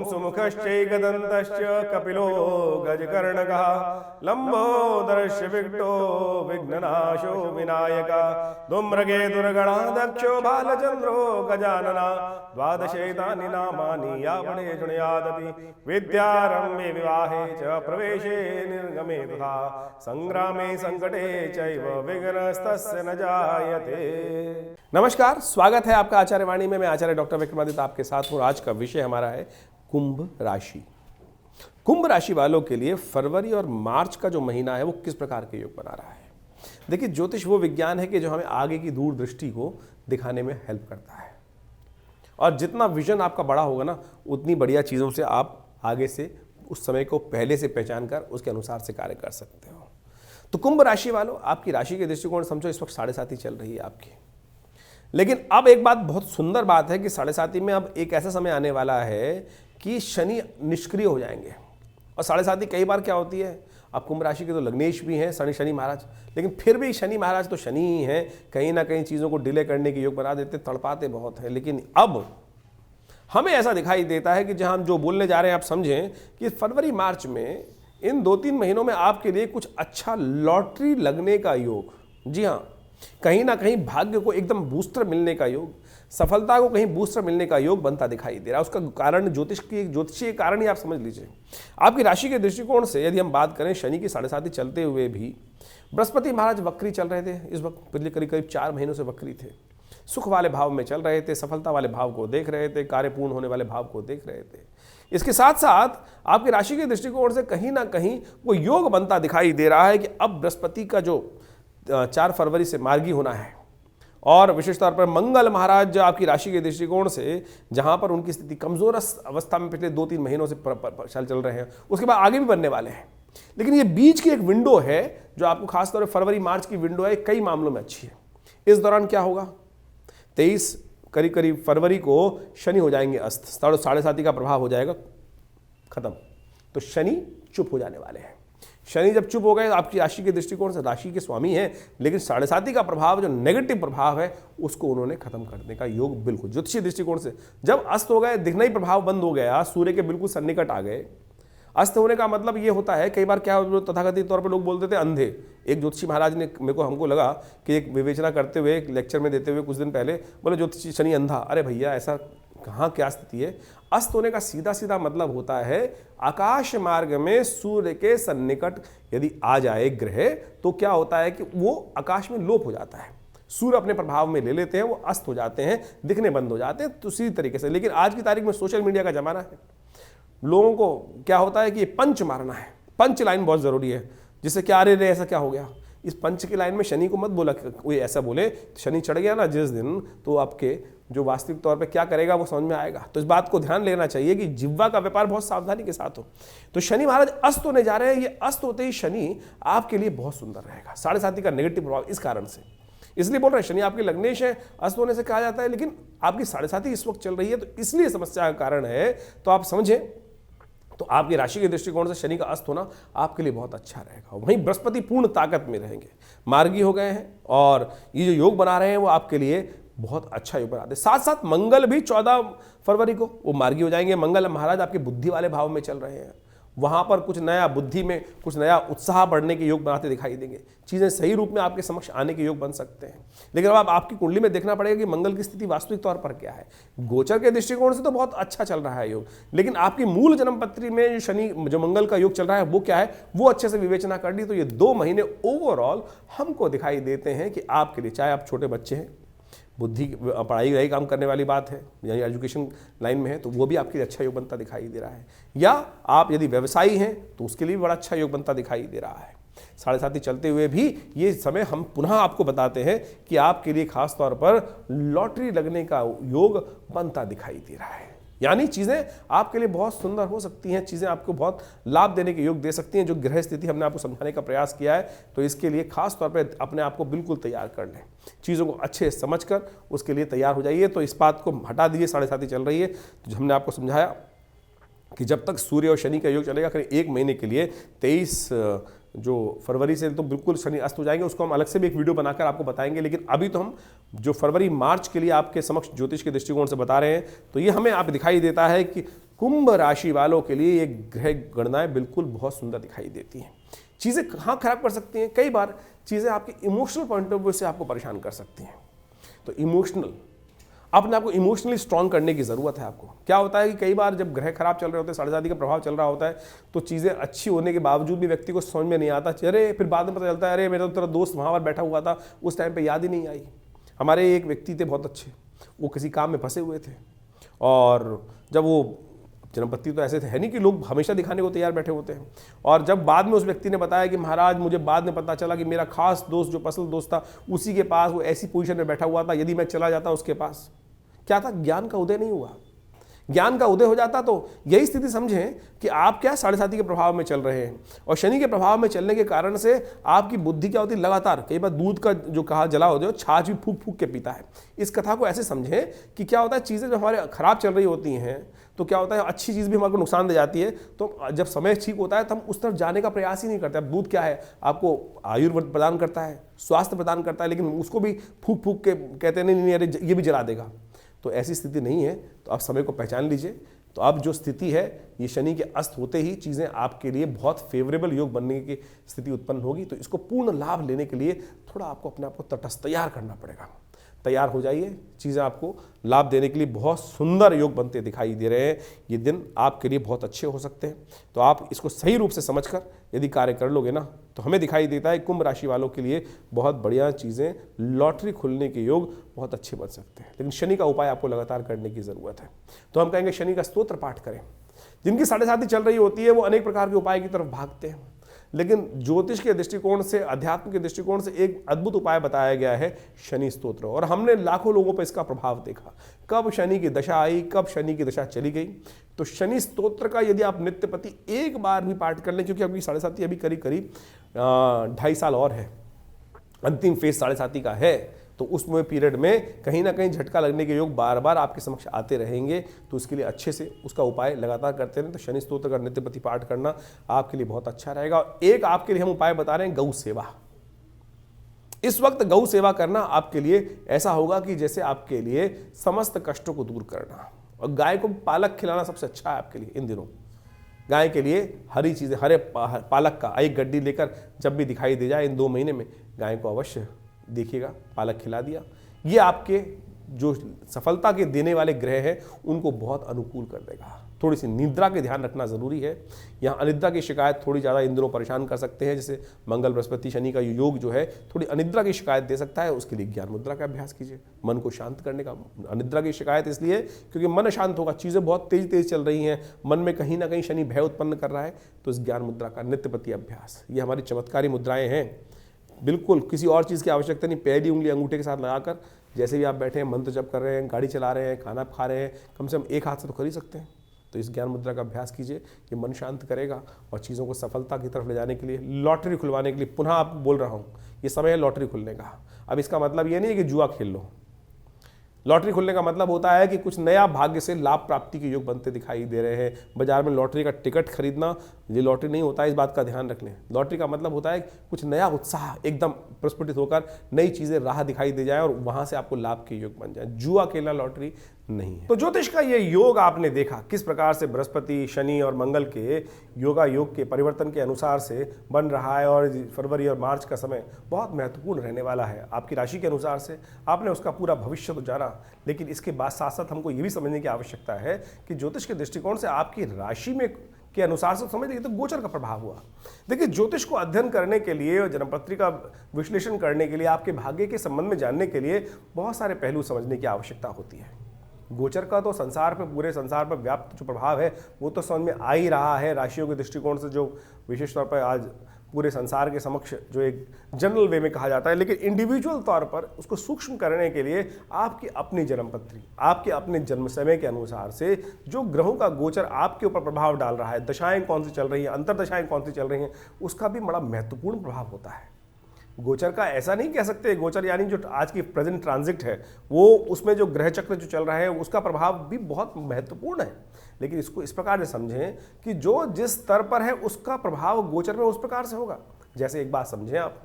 सुमुखश्चैकदन्तश्च कपिलो गजकर्णकः लम्बोदरस्य विघ्नो विघ्ननाशो विनायकः धूम्रकेतुर्गणः दक्षो बालचन्द्रो गजानना द्वादशैतानि नामानि यावने शृणुयादपि विद्यारम्भे विवाहे च प्रवेशे निर्गमे तथा संग्रामे संकटे चैव विघ्नस्तस्य न जायते। नमस्कार, स्वागत है आपका आचार्य वाणी में। मैं आचार्य डॉक्टर विक्रमादित्य आपके साथ हूँ। आज का विषय हमारा है कुंभ राशि। कुंभ राशि वालों के लिए फरवरी और मार्च का जो महीना है वो किस प्रकार के योग बना रहा है। देखिए, ज्योतिष वो विज्ञान है कि जो हमें आगे की दूरदृष्टि को दिखाने में हेल्प करता है, और जितना विजन आपका बड़ा होगा ना, उतनी बढ़िया चीज़ों से आप आगे से उस समय को पहले से पहचान कर उसके अनुसार से कार्य कर सकते हो। तो कुंभ राशि वालों, आपकी राशि के दृष्टिकोण समझो इस वक्त 7.5 चल रही है आपकी। लेकिन अब एक बात, बहुत सुंदर बात है कि 7.5 में अब एक ऐसा समय आने वाला है कि शनि निष्क्रिय हो जाएंगे। और 7.5 कई बार क्या होती है, अब कुंभ राशि के तो लग्नेश भी हैं शनि महाराज, लेकिन फिर भी शनि महाराज तो शनि ही हैं, कहीं ना कहीं चीज़ों को डिले करने के योग बना देते, तड़पाते बहुत हैं। लेकिन अब हमें ऐसा दिखाई देता है कि जहां हम जो बोलने जा रहे हैं आप समझें कि फरवरी मार्च में इन 2-3 महीनों में आपके लिए कुछ अच्छा लॉटरी लगने का योग, जी हाँ, कहीं ना कहीं भाग्य को एकदम बूस्टर मिलने का योग, सफलता को कहीं बूस्टर मिलने का योग बनता दिखाई दे रहा है। उसका कारण ज्योतिषीय कारण ही आप समझ लीजिए। आपकी राशि के दृष्टिकोण से यदि हम बात करें, शनि की 7.5 चलते हुए भी बृहस्पति महाराज वक्री चल रहे थे। इस वक्त पिछले करीब 4 महीनों से वक्री थे। सुख वाले भाव में चल रहे थे, सफलता वाले भाव को देख रहे थे, कार्य पूर्ण होने वाले भाव को देख रहे थे। इसके साथ साथ आपकी राशि के दृष्टिकोण से कहीं ना कहीं वो योग बनता दिखाई दे रहा है कि अब बृहस्पति का जो 4 फरवरी से मार्गी होना है, और विशेष तौर पर मंगल महाराज आपकी राशि के दृष्टिकोण से जहां पर उनकी स्थिति कमजोर अवस्था में पिछले 2-3 महीनों से चल रहे हैं, उसके बाद आगे भी बनने वाले हैं। लेकिन ये बीच की एक विंडो है जो आपको खासतौर पर फरवरी मार्च की विंडो है, कई मामलों में अच्छी है। इस दौरान क्या होगा, 23 करीब फरवरी को शनि हो जाएंगे अस्त, 7.5 का प्रभाव हो जाएगा खत्म। तो शनि चुप हो जाने वाले हैं। शनि जब चुप हो गए, आपकी राशि के दृष्टिकोण से राशि के स्वामी हैं, लेकिन 7.5 का प्रभाव, जो नेगेटिव प्रभाव है, उसको उन्होंने खत्म करने का योग बिल्कुल ज्योतिषीय दृष्टिकोण से। जब अस्त हो गए, दिखना ही प्रभाव बंद हो गया, सूर्य के बिल्कुल सन्निकट आ गए। अस्त होने का मतलब ये होता है, कई बार क्या तथाकथित तौर पर लोग बोलते थे अंधे। एक ज्योतिषी महाराज ने हमको लगा कि एक विवेचना करते हुए, एक लेक्चर में देते हुए कुछ दिन पहले बोले ज्योतिषी शनि अंधा। अरे भैया, ऐसा कहाँ, क्या स्थिति है। अस्त होने का सीधा मतलब होता है आकाश मार्ग में सूर्य के सन्निकट यदि आ जाए ग्रह, तो क्या होता है कि वो आकाश में लोप हो जाता है, सूर्य अपने प्रभाव में ले लेते हैं, वो अस्त हो जाते हैं, दिखने बंद हो जाते हैं। तो इसी तरीके से, लेकिन आज की तारीख में सोशल मीडिया का जमाना है, लोगों को क्या होता है कि ये पंच मारना है। पंच लाइन बहुत जरूरी है, जिससे क्या, अरे ऐसा क्या हो गया। इस पंच की लाइन में शनि को मत बोला, कोई ऐसा बोले शनि चढ़ गया ना जिस दिन, तो आपके जो वास्तविक तौर पे क्या करेगा वो समझ में आएगा। तो इस बात को ध्यान लेना चाहिए कि जिह्वा का व्यापार बहुत सावधानी के साथ हो। तो शनि महाराज अस्त होने जा रहे हैं। ये अस्त होते ही शनि आपके लिए बहुत सुंदर रहेगा। 7.5 का नेगेटिव प्रभाव इस कारण से, इसलिए बोल रहे हैं शनि आपके लग्नेश है, अस्त होने से कहा जाता है, लेकिन आपकी 7.5 इस वक्त चल रही है, तो इसलिए समस्या का कारण है। तो आप समझें, तो आपकी राशि के दृष्टिकोण से शनि का अस्त होना आपके लिए बहुत अच्छा रहेगा। वहीं बृहस्पति पूर्ण ताकत में रहेंगे, मार्गी हो गए हैं, और ये जो योग बना रहे हैं वो आपके लिए बहुत अच्छा योग बनाते हैं। साथ साथ मंगल भी 14 फरवरी को वो मार्गी हो जाएंगे। मंगल महाराज आपके बुद्धि वाले भाव में चल रहे हैं, वहां पर कुछ नया, बुद्धि में कुछ नया उत्साह बढ़ने के योग बनाते दिखाई देंगे। चीजें सही रूप में आपके समक्ष आने के योग बन सकते हैं। लेकिन अब आपकी कुंडली में देखना पड़ेगा कि मंगल की स्थिति वास्तविक तौर पर क्या है। गोचर के दृष्टिकोण से तो बहुत अच्छा चल रहा है योग, लेकिन आपकी मूल जन्म पत्री में जो मंगल का योग चल रहा है वो क्या है, वो अच्छे से विवेचना कर ली। तो ये 2 महीने ओवरऑल हमको दिखाई देते हैं कि आपके लिए, चाहे आप छोटे बच्चे हैं, बुद्धि पढ़ाई काम करने वाली बात है, यानी एजुकेशन लाइन में है, तो वो भी आपके लिए अच्छा योग बनता दिखाई दे रहा है। या आप यदि व्यवसायी हैं तो उसके लिए भी बड़ा अच्छा योग बनता दिखाई दे रहा है। 7.5 चलते हुए भी ये समय हम पुनः आपको बताते हैं कि आपके लिए खास तौर पर लॉटरी लगने का योग बनता दिखाई दे रहा है। यानी चीज़ें आपके लिए बहुत सुंदर हो सकती हैं, चीज़ें आपको बहुत लाभ देने के योग दे सकती हैं। जो ग्रह स्थिति हमने आपको समझाने का प्रयास किया है, तो इसके लिए खास तौर पे अपने आप को बिल्कुल तैयार कर लें, चीज़ों को अच्छे से समझकर उसके लिए तैयार हो जाइए। तो इस बात को हटा दीजिए, 7.5 चल रही है, तो हमने आपको समझाया कि जब तक सूर्य और शनि का योग चलेगा, करीब 1 महीने के लिए 23 जो फरवरी से तो बिल्कुल शनि अस्त हो जाएंगे, उसको हम अलग से भी एक वीडियो बनाकर आपको बताएंगे। लेकिन अभी तो हम जो फरवरी मार्च के लिए आपके समक्ष ज्योतिष के दृष्टिकोण से बता रहे हैं, तो ये हमें आप दिखाई देता है कि कुंभ राशि वालों के लिए ये ग्रह गणनाएं बिल्कुल बहुत सुंदर दिखाई देती हैं। चीज़ें कहाँ खराब कर सकती हैं, कई बार चीज़ें आपके इमोशनल पॉइंट ऑफ व्यू से आपको परेशान कर सकती हैं। तो इमोशनल, अपने आपको इमोशनली स्ट्रांग करने की ज़रूरत है। आपको क्या होता है कि कई बार जब ग्रह खराब चल रहे होते हैं, साढ़े साती का प्रभाव चल रहा होता है, तो चीज़ें अच्छी होने के बावजूद भी व्यक्ति को समझ में नहीं आता। अरे फिर बाद में पता चलता है अरे मेरा तो तेरा दोस्त वहाँ पर बैठा हुआ था, उस टाइम पर याद ही नहीं आई। हमारे एक व्यक्ति थे बहुत अच्छे, वो किसी काम में फंसे हुए थे, और जब वो जन्मपत्ति तो ऐसे थे है नहीं कि लोग हमेशा दिखाने को तैयार बैठे होते हैं, और जब बाद में उस व्यक्ति ने बताया कि महाराज मुझे बाद में पता चला कि मेरा खास दोस्त जो पसल दोस्त था उसी के पास वो ऐसी पोजीशन में बैठा हुआ था, यदि मैं चला जाता उसके पास, क्या था, ज्ञान का उदय नहीं हुआ। ज्ञान का उदय हो जाता तो यही स्थिति समझें कि आप क्या साढ़े साती के प्रभाव में चल रहे हैं, और शनि के प्रभाव में चलने के कारण से आपकी बुद्धि क्या होती है, लगातार कई बार दूध का जो कहा जला हो जाए छाछ भी फूक फूक के पीता है। इस कथा को ऐसे समझें कि क्या होता है, चीज़ें जब हमारे खराब चल रही होती हैं तो क्या होता है, अच्छी चीज़ भी हमारे को नुकसान दे जाती है। तो जब समय ठीक होता है तो हम उस तरफ जाने का प्रयास ही नहीं करते। अब दूध क्या है, आपको आयु प्रदान करता है, स्वास्थ्य प्रदान करता है, लेकिन उसको भी फूक फूक के कहते हैं नहीं अरे ये भी जला देगा। तो ऐसी स्थिति नहीं है। तो आप समय को पहचान लीजिए। तो अब जो स्थिति है, ये शनि के अस्त होते ही चीज़ें आपके लिए बहुत फेवरेबल योग बनने की स्थिति उत्पन्न होगी। तो इसको पूर्ण लाभ लेने के लिए थोड़ा आपको अपने आप को तटस्थ तैयार करना पड़ेगा। तैयार हो जाइए, चीज़ें आपको लाभ देने के लिए बहुत सुंदर योग बनते दिखाई दे रहे हैं। ये दिन आपके लिए बहुत अच्छे हो सकते हैं। तो आप इसको सही रूप से समझकर यदि कार्य कर लोगे ना, तो हमें दिखाई देता है कुंभ राशि वालों के लिए बहुत बढ़िया चीज़ें, लॉटरी खुलने के योग बहुत अच्छे बन सकते हैं। लेकिन शनि का उपाय आपको लगातार करने की ज़रूरत है। तो हम कहेंगे शनि का स्तोत्र पाठ करें। जिनकी साढ़े साती चल रही होती है वो अनेक प्रकार के उपाय की तरफ भागते हैं, लेकिन ज्योतिष के दृष्टिकोण से, अध्यात्म के दृष्टिकोण से एक अद्भुत उपाय बताया गया है शनि स्तोत्र। और हमने लाखों लोगों पर इसका प्रभाव देखा। कब शनि की दशा आई, कब शनि की दशा चली गई। तो शनि स्तोत्र का यदि आप नित्य प्रति एक बार भी पाठ कर लें, क्योंकि अभी साढ़े साती अभी करीब 2.5 साल और है, अंतिम फेज साढ़े साती का है, तो उसमें पीरियड में कहीं ना कहीं झटका लगने के योग बार बार आपके समक्ष आते रहेंगे। तो उसके लिए अच्छे से उसका उपाय लगातार करते रहें। तो शनि स्तोत्र का नित्य प्रति पाठ करना आपके लिए बहुत अच्छा रहेगा। एक आपके लिए हम उपाय बता रहे हैं, गौ सेवा। इस वक्त गौ सेवा करना आपके लिए ऐसा होगा कि जैसे आपके लिए समस्त कष्टों को दूर करना। और गाय को पालक खिलाना सबसे अच्छा है आपके लिए इन दिनों। गाय के लिए हरी चीज़ें, हरे पालक का एक गड्डी लेकर जब भी दिखाई दे जाए इन 2 महीने में, गाय को अवश्य देखिएगा, पालक खिला दिया। ये आपके जो सफलता के देने वाले ग्रह हैं उनको बहुत अनुकूल कर देगा। थोड़ी सी निद्रा के ध्यान रखना जरूरी है। यहाँ अनिद्रा की शिकायत थोड़ी ज़्यादा इन दिनों परेशान कर सकते हैं। जैसे मंगल बृहस्पति शनि का योग जो है थोड़ी अनिद्रा की शिकायत दे सकता है। उसके लिए ज्ञान मुद्रा का अभ्यास कीजिए, मन को शांत करने का। अनिद्रा की शिकायत इसलिए क्योंकि मन शांत होगा, चीज़ें बहुत तेज तेज चल रही हैं, मन में कहीं ना कहीं शनि भय उत्पन्न कर रहा है। तो इस ज्ञान मुद्रा का नित्य प्रति अभ्यास, ये हमारी चमत्कारी मुद्राएं हैं। बिल्कुल किसी और चीज़ की आवश्यकता नहीं। पहली उंगली अंगूठे के साथ लगाकर जैसे भी आप बैठे हैं, मंत्र जप कर रहे हैं, गाड़ी चला रहे हैं, खाना खा रहे हैं, कम से कम एक हाथ से तो कर ही सकते हैं। तो इस ज्ञान मुद्रा का अभ्यास कीजिए, ये मन शांत करेगा और चीज़ों को सफलता की तरफ ले जाने के लिए, लॉटरी खुलवाने के लिए, पुनः आप बोल रहा हूँ, ये समय है लॉटरी खुलने का। अब इसका मतलब ये नहीं है कि जुआ खेल लो। लॉटरी खुलने का मतलब होता है कि कुछ नया भाग्य से लाभ प्राप्ति के योग बनते दिखाई दे रहे हैं। बाजार में लॉटरी का टिकट खरीदना ये लॉटरी नहीं होता है, इस बात का ध्यान रख लें। लॉटरी का मतलब होता है कुछ नया उत्साह एकदम प्रस्फुटित होकर नई चीज़ें राह दिखाई दे जाए और वहाँ से आपको लाभ के योग बन जाए। जुआ खेलना लॉटरी नहीं है। तो ज्योतिष का ये योग आपने देखा किस प्रकार से बृहस्पति, शनि और मंगल के योगा योग के परिवर्तन के अनुसार से बन रहा है। और फरवरी और मार्च का समय बहुत महत्वपूर्ण रहने वाला है। आपकी राशि के अनुसार से आपने उसका पूरा भविष्य तो जाना, लेकिन इसके बाद साथ साथ हमको ये भी समझने की आवश्यकता है कि ज्योतिष के दृष्टिकोण से आपकी राशि में के अनुसार से समझ लीजिए तो गोचर का प्रभाव हुआ। देखिए, ज्योतिष को अध्ययन करने के लिए और जन्मपत्री का विश्लेषण करने के लिए, आपके भाग्य के संबंध में जानने के लिए बहुत सारे पहलू समझने की आवश्यकता होती है। गोचर का तो संसार पर, पूरे संसार पर व्याप्त जो प्रभाव है वो तो समझ में आ ही रहा है। राशियों के दृष्टिकोण से जो विशेष तौर पर आज पूरे संसार के समक्ष जो एक जनरल वे में कहा जाता है, लेकिन इंडिविजुअल तौर पर उसको सूक्ष्म करने के लिए आपकी अपनी जन्मपत्री, आपके अपने जन्म समय के अनुसार से जो ग्रहों का गोचर आपके ऊपर प्रभाव डाल रहा है, दशाएं कौन सी चल रही हैं, अंतरदशाएं कौन सी चल रही हैं, उसका भी बड़ा महत्वपूर्ण प्रभाव होता है। गोचर का ऐसा नहीं कह सकते, गोचर यानी जो आज की प्रेजेंट ट्रांजिट है वो, उसमें जो ग्रह चक्र जो चल रहा है उसका प्रभाव भी बहुत महत्वपूर्ण है। लेकिन इसको इस प्रकार से समझें कि जो जिस स्तर पर है उसका प्रभाव गोचर में उस प्रकार से होगा। जैसे एक बात समझें आप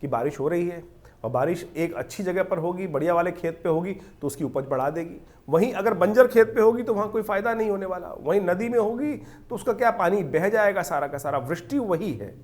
कि बारिश हो रही है और बारिश एक अच्छी जगह पर होगी, बढ़िया वाले खेत पे होगी तो उसकी उपज बढ़ा देगी। वहीं अगर बंजर खेत पे होगी तो वहाँ कोई फायदा नहीं होने वाला। वहीं नदी में होगी तो उसका क्या, पानी बह जाएगा सारा का सारा। वृष्टि वही है,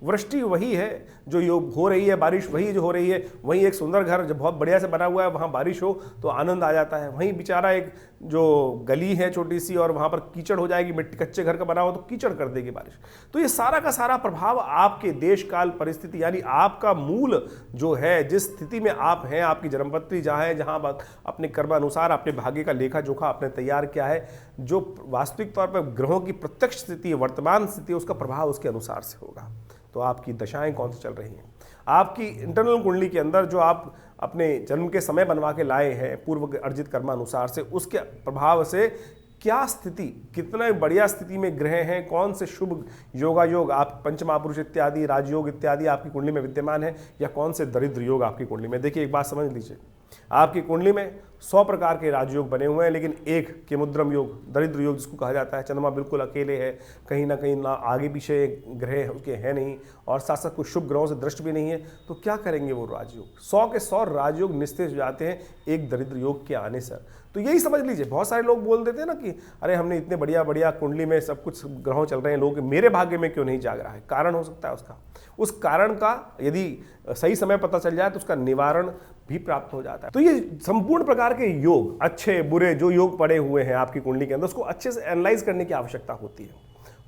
वृष्टि वही है जो योग हो रही है, बारिश वही जो हो रही है। वहीं एक सुंदर घर जो बहुत बढ़िया से बना हुआ है, वहाँ बारिश हो तो आनंद आ जाता है। वहीं बेचारा एक जो गली है छोटी सी और वहाँ पर कीचड़ हो जाएगी, मिट्टी कच्चे घर का बना हो तो कीचड़ कर देगी बारिश। तो ये सारा का सारा प्रभाव आपके देश काल परिस्थिति, यानी आपका मूल जो है, जिस स्थिति में आप हैं, आपकी जन्मपत्री जहाँ है, जहाँ अपने कर्मानुसार अपने भाग्य का लेखा जोखा आपने तैयार किया है, जो वास्तविक तौर पर ग्रहों की प्रत्यक्ष स्थिति है, वर्तमान स्थिति है, उसका प्रभाव उसके अनुसार से होगा। तो आपकी दशाएं कौन सी चल रही हैं, आपकी इंटरनल कुंडली के अंदर जो आप अपने जन्म के समय बनवा के लाए हैं पूर्व अर्जित कर्मानुसार से, उसके प्रभाव से क्या स्थिति, कितना बढ़िया स्थिति में ग्रह हैं, कौन से शुभ योगा योग आप पंचमहापुरुष इत्यादि, राजयोग इत्यादि आपकी कुंडली में विद्यमान है, या कौन से दरिद्र योग आपकी कुंडली में। देखिए एक बात समझ लीजिए, आपकी कुंडली में 100 प्रकार के राजयोग बने हुए हैं, लेकिन एक केमुद्रम योग, दरिद्र योग जिसको कहा जाता है, चंद्रमा बिल्कुल अकेले है, कहीं ना कहीं ना आगे पीछे ग्रह उसके हैं नहीं, और साथ साथ कुछ शुभ ग्रहों से दृष्टि भी नहीं है। तो क्या करेंगे वो राजयोग? 100 के 100 राजयोग निस्तेज हो जाते हैं एक दरिद्र योग के आने से। तो यही समझ लीजिए, बहुत सारे लोग बोल देते हैं ना कि अरे हमने इतने बढ़िया बढ़िया कुंडली में सब कुछ ग्रहों चल रहे हैं, लोग मेरे भाग्य में क्यों नहीं जाग रहा है। कारण हो सकता है उसका, उस कारण का यदि सही समय पता चल जाए तो उसका निवारण भी प्राप्त हो जाता है। तो ये संपूर्ण प्रकार के योग, अच्छे बुरे जो योग पड़े हुए हैं आपकी कुंडली के अंदर, उसको अच्छे से एनालाइज करने की आवश्यकता होती है,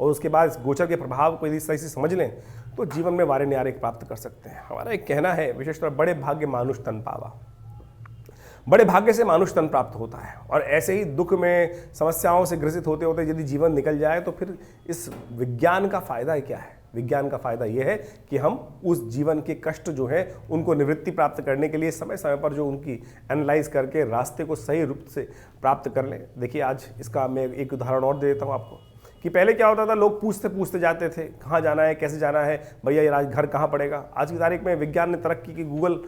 और उसके बाद इस गोचर के प्रभाव को यदि सही से समझ लें तो जीवन में वारे न्यारे प्राप्त कर सकते हैं। हमारा एक कहना है विशेषतः, बड़े भाग्य मानुष तन पावा, बड़े भाग्य से मानुष तन प्राप्त होता है। और ऐसे ही दुख में समस्याओं से ग्रसित होते होते यदि जीवन निकल जाए तो फिर इस विज्ञान का फायदा क्या है? विज्ञान का फायदा यह है कि हम उस जीवन के कष्ट जो है उनको निवृत्ति प्राप्त करने के लिए समय समय पर जो उनकी एनालाइज करके रास्ते को सही रूप से प्राप्त कर लें। देखिए आज इसका मैं एक उदाहरण और दे देता हूँ आपको, कि पहले क्या होता था, लोग पूछते पूछते जाते थे कहाँ जाना है, कैसे जाना है, भैया ये घर कहाँ पड़ेगा। आज की तारीख में विज्ञान ने तरक्की की, गूगल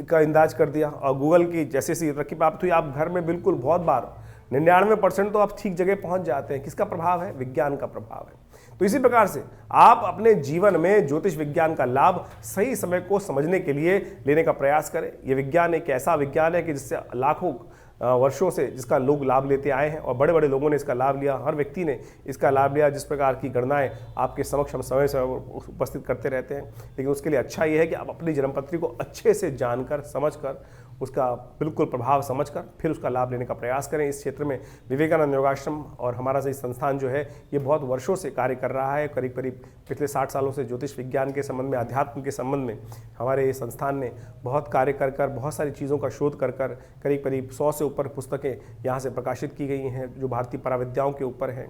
का इंदाज कर दिया, और गूगल की जैसे जैसे तरक्की प्राप्त हुई, आप घर में बिल्कुल बहुत बार 99% तो आप ठीक जगह पहुँच जाते हैं। किसका प्रभाव है? विज्ञान का प्रभाव है। तो इसी प्रकार से आप अपने जीवन में ज्योतिष विज्ञान का लाभ सही समय को समझने के लिए लेने का प्रयास करें। यह विज्ञान एक ऐसा विज्ञान है कि जिससे लाखों वर्षों से जिसका लोग लाभ लेते आए हैं, और बड़े बड़े लोगों ने इसका लाभ लिया, हर व्यक्ति ने इसका लाभ लिया। जिस प्रकार की गणनाएं आपके समक्ष हम समय समय उपस्थित करते रहते हैं, लेकिन उसके लिए अच्छा ये है कि आप अपनी जन्मपत्री को अच्छे से जानकर समझकर उसका बिल्कुल प्रभाव समझकर फिर उसका लाभ लेने का प्रयास करें। इस क्षेत्र में विवेकानंद योगाश्रम और हमारा सही संस्थान जो है ये बहुत वर्षों से कार्य कर रहा है। करीब करीब पिछले 60 सालों से ज्योतिष विज्ञान के संबंध में, अध्यात्म के संबंध में हमारे ये संस्थान ने बहुत कार्य कर कर, बहुत सारी चीज़ों का शोध कर कर करीब करीब 100 से ऊपर पुस्तकें यहाँ से प्रकाशित की गई हैं जो भारतीय पराविद्याओं के ऊपर हैं।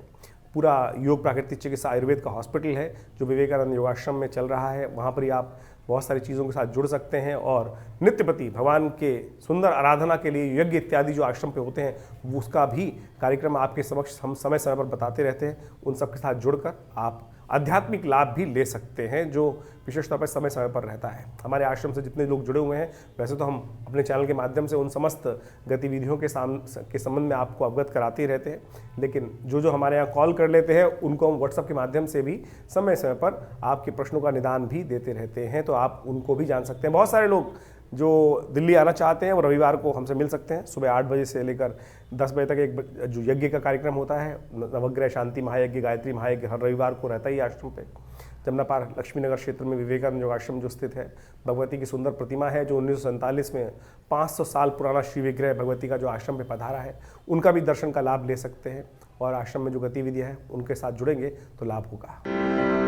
पूरा योग प्राकृतिक चिकित्सा आयुर्वेद का हॉस्पिटल है जो विवेकानंद योगाश्रम में चल रहा है। वहाँ पर ही आप बहुत सारी चीज़ों के साथ जुड़ सकते हैं, और नित्य प्रति भगवान के सुंदर आराधना के लिए यज्ञ इत्यादि जो आश्रम पे होते हैं उसका भी कार्यक्रम आपके समक्ष हम समय समय पर बताते रहते हैं। उन सब के साथ जुड़कर आप आध्यात्मिक लाभ भी ले सकते हैं जो विशेष तौर पर समय समय पर रहता है। हमारे आश्रम से जितने लोग जुड़े हुए हैं, वैसे तो हम अपने चैनल के माध्यम से उन समस्त गतिविधियों के संबंध में आपको अवगत कराते ही रहते हैं, लेकिन जो जो हमारे यहाँ कॉल कर लेते हैं उनको हम व्हाट्सएप के माध्यम से भी समय समय पर आपके प्रश्नों का निदान भी देते रहते हैं, तो आप उनको भी जान सकते हैं। बहुत सारे लोग जो दिल्ली आना चाहते हैं वो रविवार को हमसे मिल सकते हैं। सुबह 8 बजे से लेकर 10 बजे तक एक जो यज्ञ का कार्यक्रम होता है, नवग्रह शांति महायज्ञ, गायत्री महायज्ञ, हर रविवार को रहता ही आश्रम पे। जमुना पार लक्ष्मीनगर क्षेत्र में विवेकानंद योगाश्रम जो स्थित है, भगवती की सुंदर प्रतिमा है जो 1947 में 500 साल पुराना श्री विग्रह भगवती का जो आश्रम पे पधारा है, उनका भी दर्शन का लाभ ले सकते हैं। और आश्रम में जो गतिविधियाँ हैं उनके साथ जुड़ेंगे तो लाभ होगा।